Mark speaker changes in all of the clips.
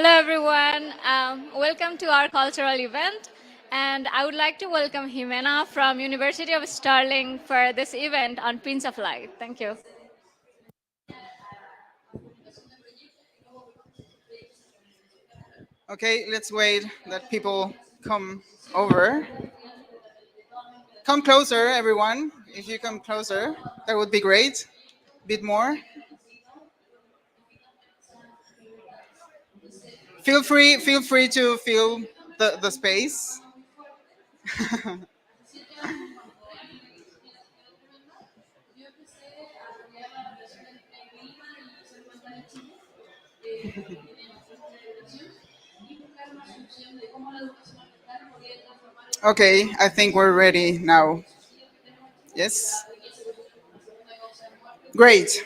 Speaker 1: Hello, everyone. Welcome to our cultural event. And I would like to welcome Jimena from University of Stirling for this event on Pins of Light. Thank you.
Speaker 2: Okay, let's wait that people come over. Come closer, everyone. If you come closer, that would be great. Bit more. Feel free to feel the space. Okay, I think we're ready now. Yes? Great.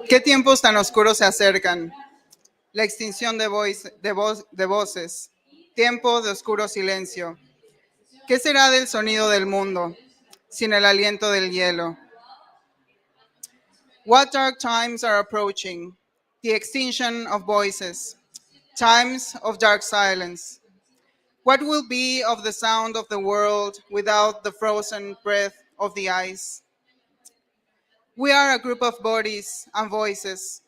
Speaker 2: ¿Qué tiempos tan oscuros se acercan? La extinción de voces. Tiempo de oscuro silencio. ¿Qué será del sonido del mundo sin el aliento del hielo? What dark times are approaching? The extinction of voices. Times of dark silence. What will be of the sound of the world without the frozen breath of the ice? We are a group of bodies and voices.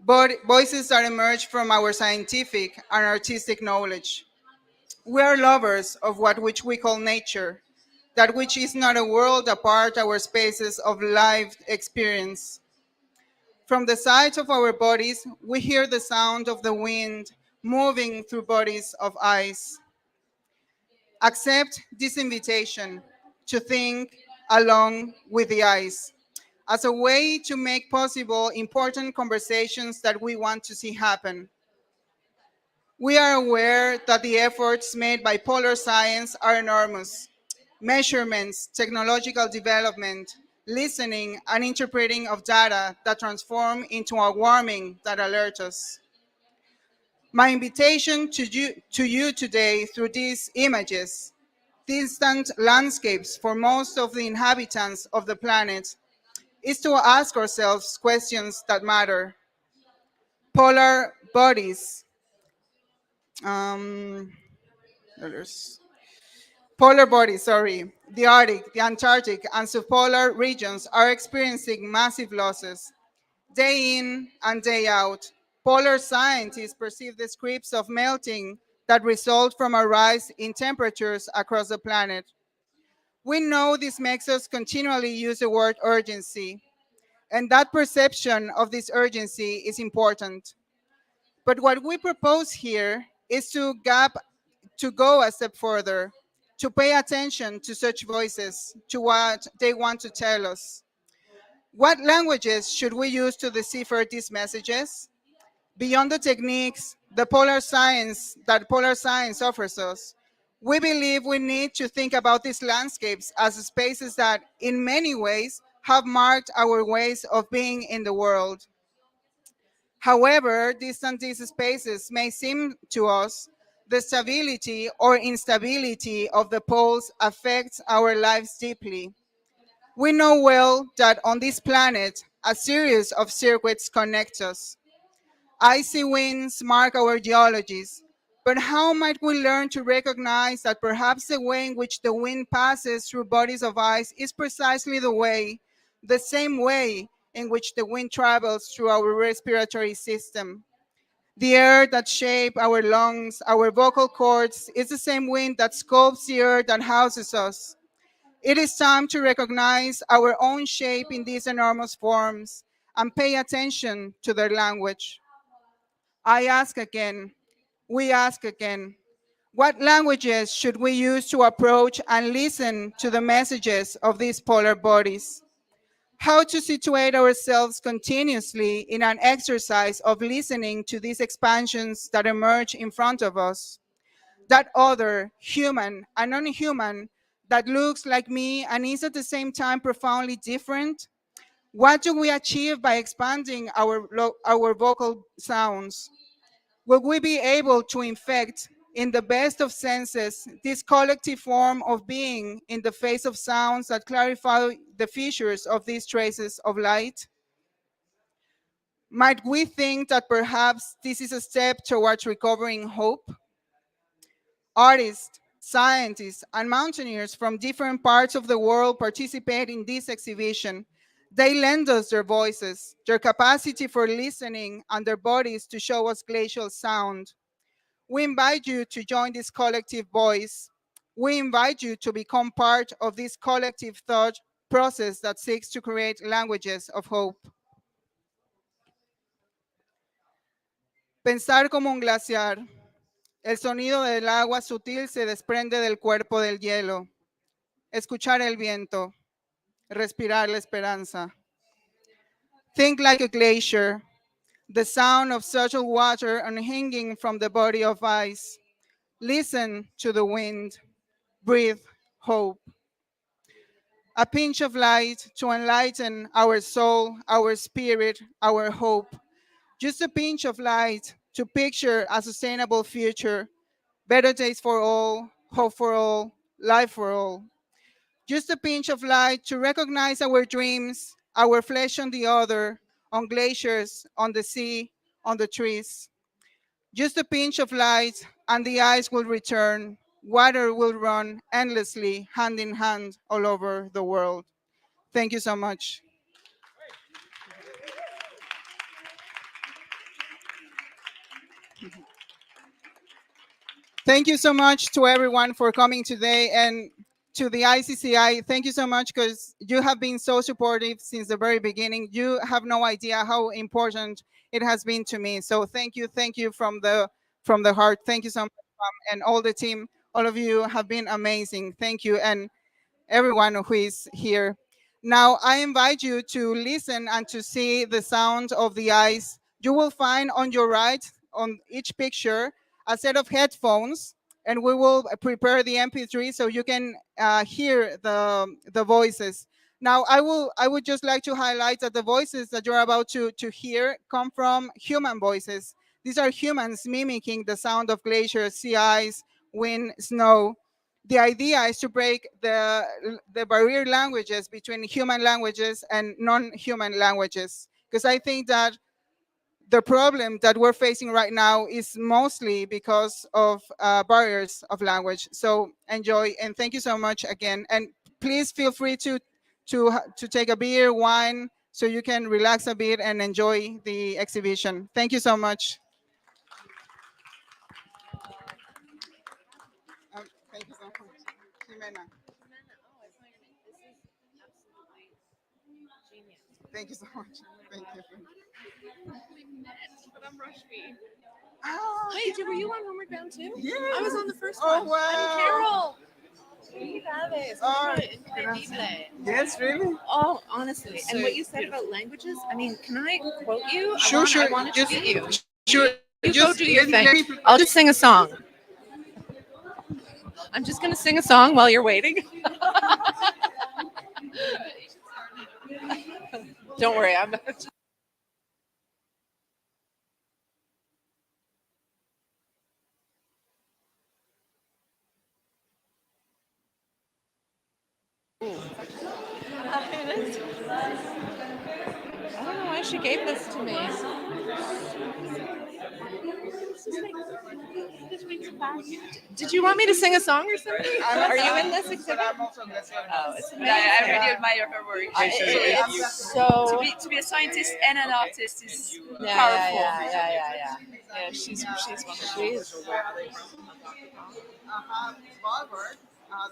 Speaker 2: Voices that emerge from our scientific and artistic knowledge. We are lovers of what which we call nature, that which is not a world apart our spaces of lived experience. From the sides of our bodies, we hear the sound of the wind moving through bodies of ice. Accept this invitation to think along with the ice as a way to make possible important conversations that we want to see happen. We are aware that the efforts made by polar science are enormous. Measurements, technological development, listening, and interpreting of data that transform into a warming that alert us. My invitation to you today through these images, distant landscapes for most of the inhabitants of the planet, is to ask ourselves questions that matter. Polar bodies, um, there's- polar bodies, sorry, the Arctic, the Antarctic, and subpolar regions are experiencing massive losses. Day in and day out, polar scientists perceive the scripts of melting that result from a rise in temperatures across the planet. We know this makes us continually use the word urgency, and that perception of this urgency is important. But what we propose here is to go a step further, to pay attention to such voices, to what they want to tell us. What languages should we use to decipher these messages? Beyond the techniques that polar science offers us, we believe we need to think about these landscapes as spaces that, in many ways, have marked our ways of being in the world. However distant these spaces may seem to us, the stability or instability of the poles affects our lives deeply. We know well that on this planet, a series of circuits connect us. Icy winds mark our geologies, but how might we learn to recognize that perhaps the way in which the wind passes through bodies of ice is precisely the same way in which the wind travels through our respiratory system? The air that shapes our lungs, our vocal cords, is the same wind that sculpts the earth that houses us. It is time to recognize our own shape in these enormous forms and pay attention to their language. I ask again, we ask again, what languages should we use to approach and listen to the messages of these polar bodies? How to situate ourselves continuously in an exercise of listening to these expansions that emerge in front of us. That other, human and non-human, that looks like me and is at the same time profoundly different? What do we achieve by expanding our vocal sounds? Will we be able to infect, in the best of senses, this collective form of being in the face of sounds that clarify the features of these traces of light? Might we think that perhaps this is a step towards recovering hope? Artists, scientists, and mountaineers from different parts of the world participate in this exhibition. They lend us their voices, their capacity for listening, and their bodies to show us glacial sound. We invite you to join this collective voice. We invite you to become part of this collective thought process that seeks to create languages of hope. Pensar como un glaciar. El sonido del agua sutil se desprende del cuerpo del hielo. Escuchar el viento. Respirar la esperanza. Think like a glacier. The sound of subtle water unhinging from the body of ice. Listen to the wind. Breathe hope. A pinch of light to enlighten our soul, our spirit, our hope. Just a pinch of light to picture a sustainable future, better days for all, hope for all, life for all. Just a pinch of light to recognize our dreams, our flesh on the other, on glaciers, on the sea, on the trees. Just a pinch of light, and the ice will return. Water will run endlessly, hand in hand, all over the world. Thank you so much. Thank you so much to everyone for coming today, and to the ICCI. Thank you so much, because you have been so supportive since the very beginning. You have no idea how important it has been to me. So thank you from the heart. Thank you so much, and all the team. All of you have been amazing. Thank you, and everyone who is here. Now, I invite you to listen and to see the sound of the ice. You will find on your right, on each picture, a set of headphones, and we will prepare the MP3 so you can hear the voices. Now, I would just like to highlight that the voices that you're about to hear come from human voices. These are humans mimicking the sound of glaciers, sea ice, wind, snow. The idea is to break the barrier languages between human languages and non-human languages, because I think that the problem that we're facing right now is mostly because of barriers of language. So enjoy, and thank you so much again. And please feel free to take a beer, wine, so you can relax a bit and enjoy the exhibition. Thank you so much. Thank you so much, Jimena. Thank you so much. Thank you.
Speaker 3: But I'm Rashmi.
Speaker 2: Oh,
Speaker 3: Wait, were you on Homeward Bound too?
Speaker 2: yeah.
Speaker 3: I was on the first
Speaker 2: Oh,
Speaker 3: one.
Speaker 2: wow.
Speaker 3: I'm Carol. Felicidades.
Speaker 2: Oh,
Speaker 3: Increíble.
Speaker 2: Yes, really?
Speaker 3: Oh, honestly.
Speaker 4: So
Speaker 3: And what you said about languages, I mean, can I quote you?
Speaker 2: Sure, sure.
Speaker 3: I wanted
Speaker 2: Just,
Speaker 3: to beat you.
Speaker 2: sure.
Speaker 3: You
Speaker 2: just
Speaker 3: go do your
Speaker 2: let
Speaker 3: thing.
Speaker 2: me-
Speaker 3: I'll just sing a song. I'm just going to sing a song while you're waiting. Don't worry. I'm I don't know why she gave this to me. Did you want me to sing a song or something? Are you in this exhibit?
Speaker 2: I'm also Leslie.
Speaker 3: Oh, it's
Speaker 4: But I really
Speaker 3: amazing.
Speaker 4: admire her work.
Speaker 3: It's
Speaker 4: to
Speaker 3: so.
Speaker 4: be a scientist and an artist is
Speaker 3: Yeah,
Speaker 4: powerful.
Speaker 3: yeah.
Speaker 4: Yeah, she's wonderful.
Speaker 3: She's
Speaker 2: Svalbard,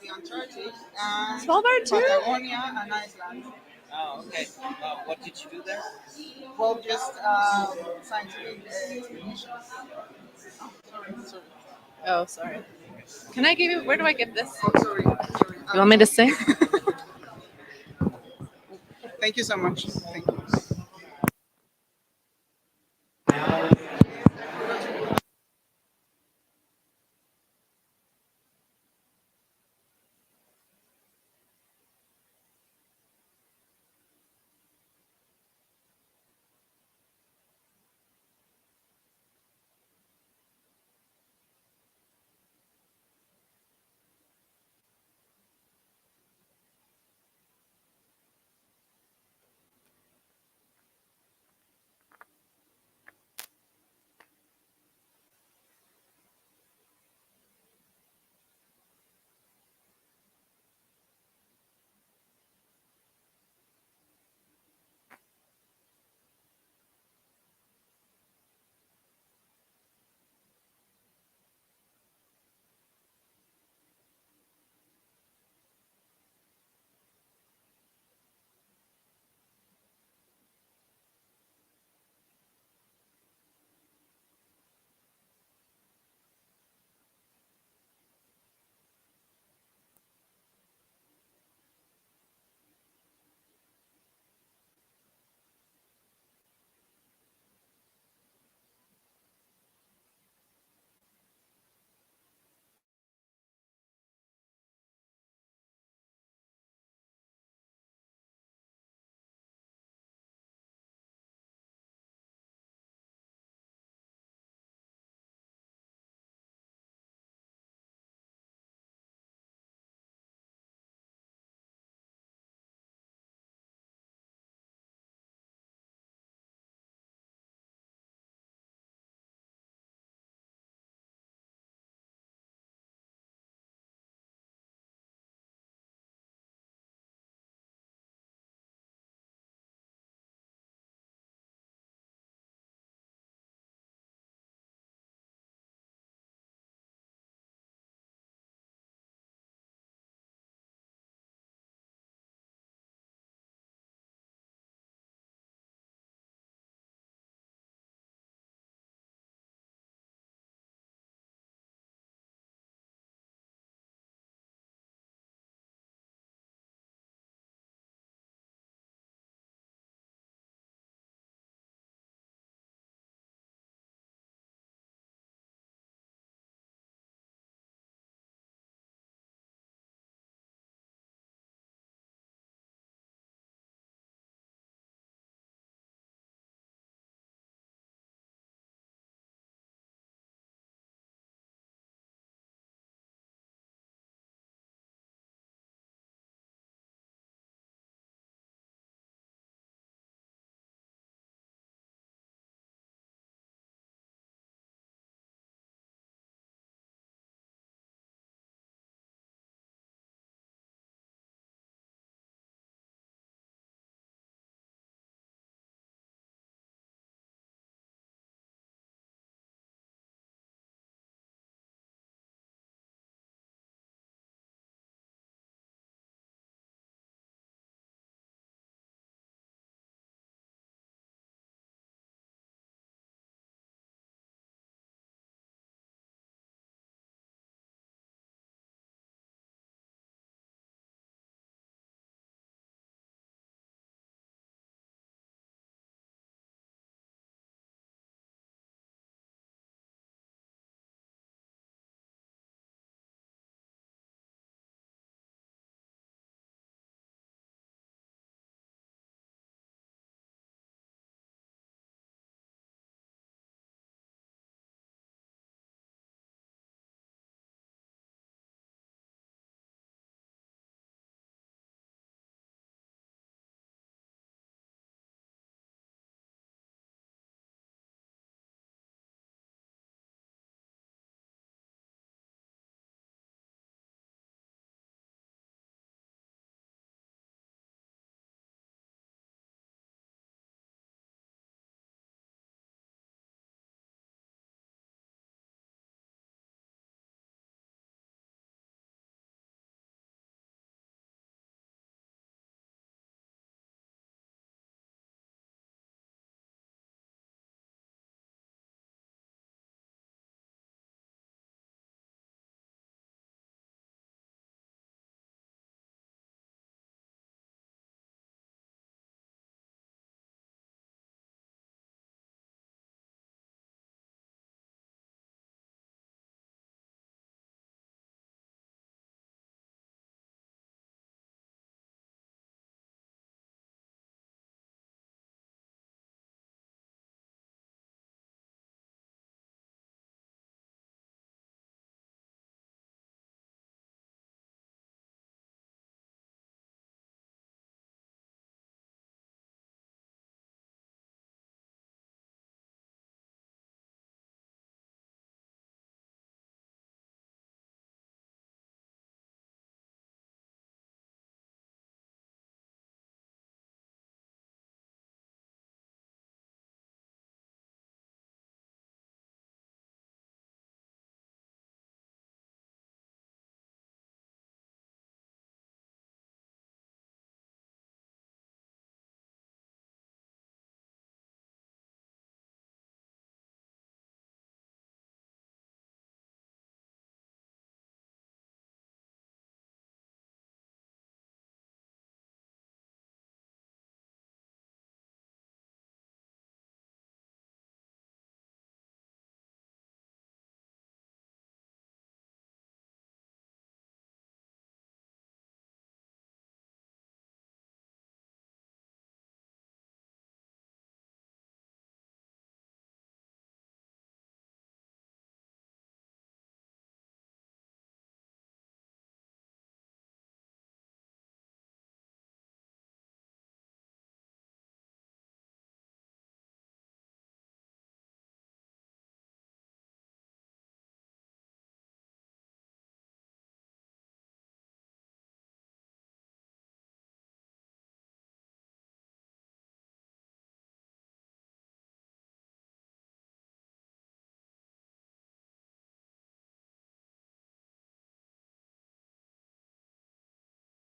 Speaker 2: the Antarctic, and
Speaker 3: Svalbard too?
Speaker 2: Patagonia and Iceland.
Speaker 5: Oh, okay. What did you do there?
Speaker 2: Well, just scientific expeditions. Sorry.
Speaker 3: Oh, sorry. Can I give you? Where do I get this?
Speaker 2: Oh, sorry.
Speaker 3: You want me to sing?
Speaker 2: Thank you so much. Thank you.